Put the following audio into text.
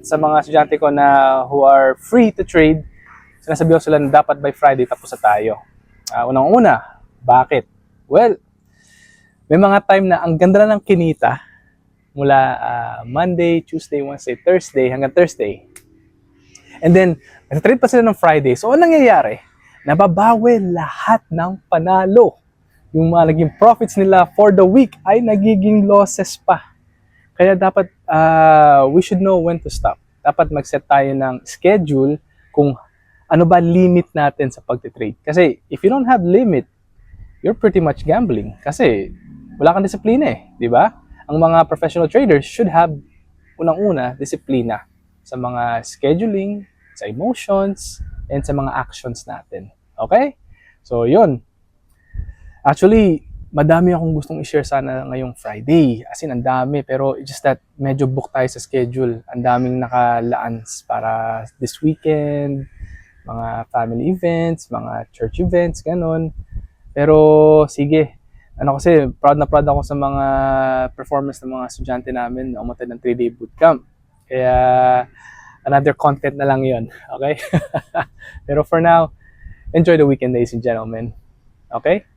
sa mga estudyante ko na who are free to trade, sinasabi ko sila na dapat by Friday tapos na tayo. Unang-una, bakit? Well, may mga time na ang ganda na ng kinita mula Monday, Tuesday, Wednesday, Thursday hanggang Thursday. And then, nag-trade pa sila ng Friday. So, anong nangyayari? Nababawi lahat ng panalo. Yung mga naging profits nila for the week ay nagiging losses pa. Kaya dapat we should know when to stop. Dapat mag-set tayo ng schedule kung ano ba limit natin sa pagtitrade. Kasi if you don't have limit, you're pretty much gambling. Kasi wala kang disiplina eh, di ba? Ang mga professional traders should have unang-una disiplina sa mga scheduling, sa emotions, and sa mga actions natin. Okay? So yun. Actually, madami akong gustong i-share sana ngayong Friday. As in, ang dami. Pero it's just that medyo book tayo sa schedule. Ang daming nakalaan para this weekend, mga family events, mga church events, ganun. Pero sige, kasi proud na proud ako sa mga performance ng mga estudyante namin na umattend ng 3-day bootcamp. Kaya another content na lang yon, okay? Pero for now, enjoy the weekend, ladies and gentlemen. Okay?